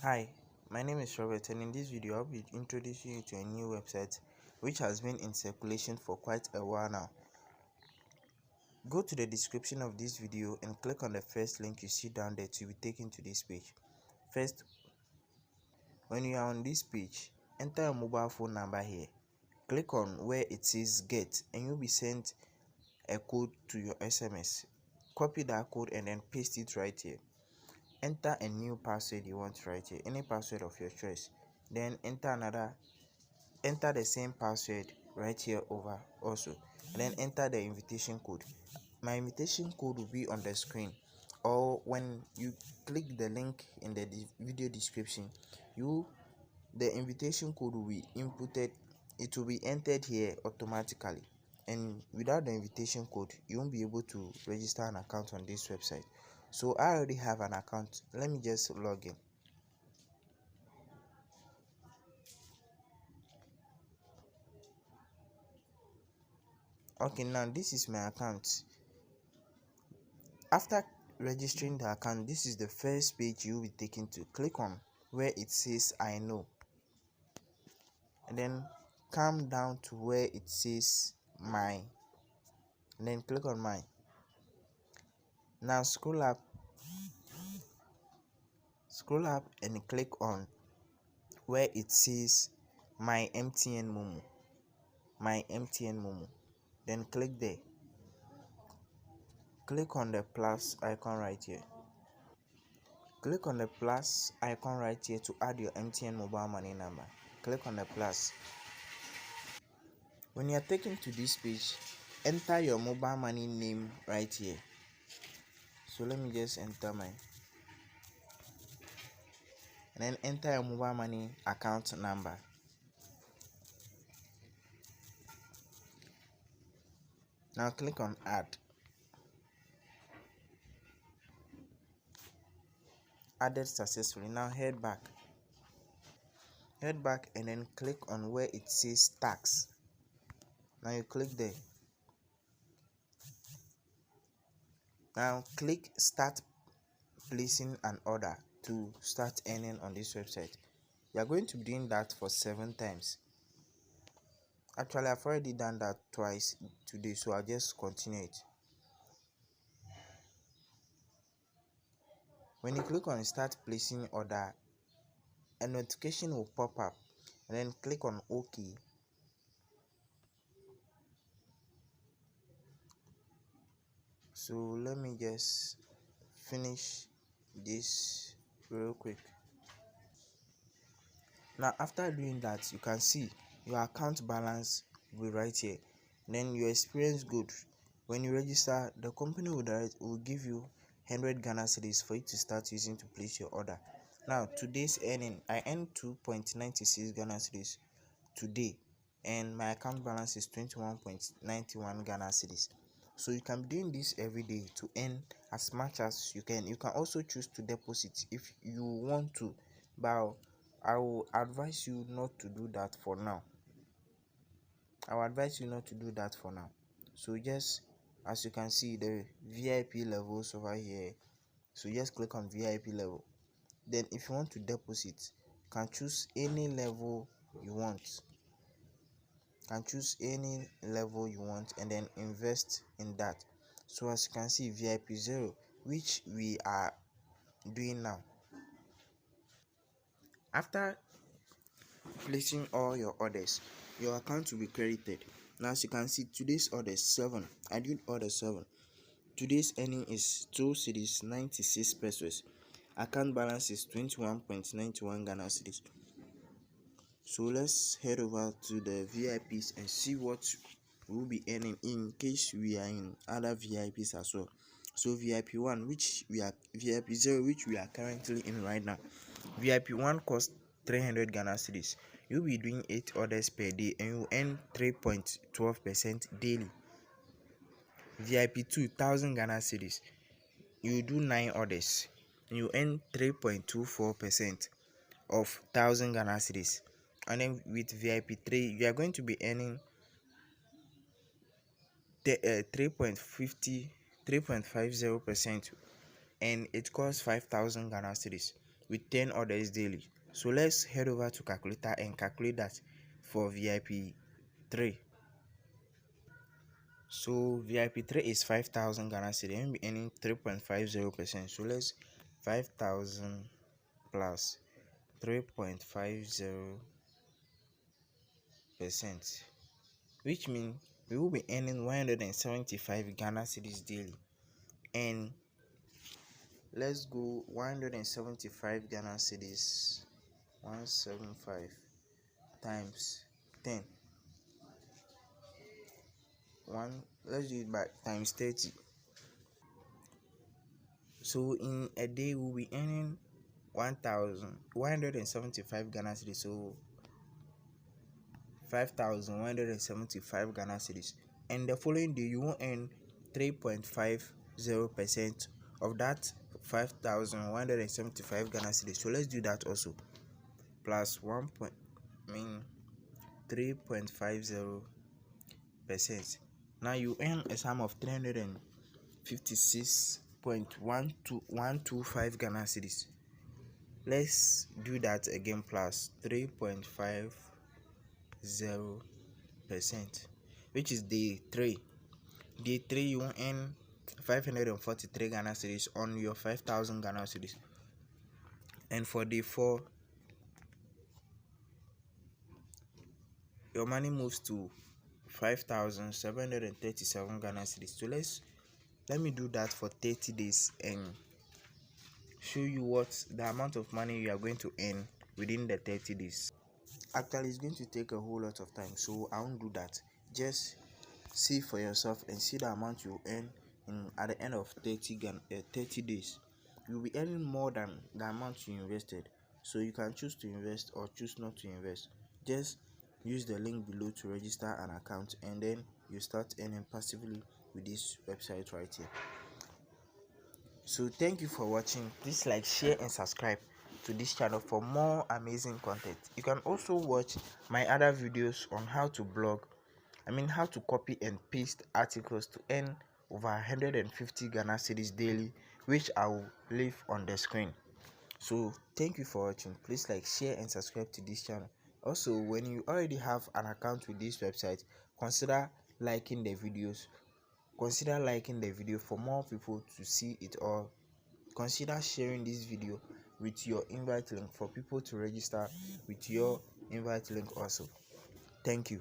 Hi, my name is Robert, and in this video I'll be introducing you to a new website which has been in circulation for quite a while now. Go to the description of this video and click on the first link you see down there to be taken to this page. First, when you are on this page, enter your mobile phone number here. Click on where it says get and you'll be sent a code to your SMS. Copy that code and then paste it right here. Enter a new password you want right here, any password of your choice. Then enter the same password right here over also, and then enter the invitation code. My invitation code will be on the screen, or when you click the link in the video description, the invitation code will be inputted. It will be entered here automatically, and without the invitation code you won't be able to register an account on this website. So I already have an account. Let me just log in. Okay, now this is my account. After registering the account, this is the first page you will be taken to. Click on where it says I know, and then come down to where it says my, and then click on my. Now scroll up and click on where it says my MTN Momo. Then click there. Click on the plus icon right here. Click on the plus icon right here to add your MTN mobile money number. Click on the plus. When you are taken to this page, enter your mobile money name right here. So let me just enter mine, and then enter your mobile money account number. Now click on add. Added successfully. Now head back and then click on where it says tax. Now you click there. Now click start placing an order to start earning on this website. You are going to be doing that for 7 times. Actually, I've already done that twice today, so I'll just continue it. When you click on start placing order, a notification will pop up, and then click on OK. So let me just finish this real quick. Now after doing that, you can see your account balance will be right here. Then your experience good. When you register, the company will give you 100 Ghana cedis for you to start using to place your order. Now today's earning, I earned 2.96 Ghana cedis today, and my account balance is 21.91 Ghana cedis. So you can be doing this every day to earn as much as you can. You can also choose to deposit if you want to, but I will advise you not to do that for now. So just as you can see the VIP levels over here, so just click on VIP level. Then if you want to deposit, you can choose any level you want. And then invest in that. So as you can see, VIP 0, which we are doing now. After placing all your orders, your account will be credited. Now as you can see, today's order is 7. I did order 7. Today's earning is 2 cedis 96 pesos. Account balance is 21.91 Ghana cedis. So let's head over to the VIPs and see what we'll be earning in case we are in other VIPs as well. So VIP 1, VIP 0, which we are currently in right now. VIP 1 costs 300 Ghana cedis. You'll be doing 8 orders per day and you earn 3.12% daily. VIP 2, 1000 Ghana cedis. You do 9 orders and you earn 3.24% of 1000 Ghana cedis. And then with VIP 3, you are going to be earning 3.50% and it costs 5000 Ghana cedis. with 10 orders daily. So let's head over to calculator and calculate that for VIP 3. So VIP 3 is 5,000 Ghana cedi and be earning 3.50%. So let's 5,000 plus 3.50%, which means we will be earning 175 Ghana cedis daily. And let's go 175 Ghana cedis, 175 times 10. Let's do it by times 30. So in a day we'll be earning 1,175 Ghana cedis. So 5,175 Ghana cedis. And the following day you will earn 3.50% of that 5,175 Ghana cedis. So let's do that also. Plus 3.50%. Now you earn a sum of 356.125 Ghana cedis. Let's do that again. Plus 3.50%, which is day 3. Day 3 you will earn 543 Ghana cedis on your 5,000 Ghana cedis. And for day 4 your money moves to 5,737 Ghana cedis. So let me do that for 30 days and show you what the amount of money you are going to earn within the 30 days. Actually, it's going to take a whole lot of time, so I won't do that. Just see for yourself and see the amount you earn at the end of 30 days. You'll be earning more than the amount you invested, so you can choose to invest or choose not to invest. Just use the link below to register an account, and then you start earning passively with this website right here. So thank you for watching. Please like, share and subscribe to this channel for more amazing content. You can also watch my other videos on how to how to copy and paste articles to earn over 150 Ghana cedis daily, which I will leave on the screen. So thank you for watching. Please like, share and subscribe to this channel. Also, when you already have an account with this website, consider liking the videos. Consider liking the video for more people to see it, or consider sharing this video with your invite link for people to register with your invite link also. Thank you.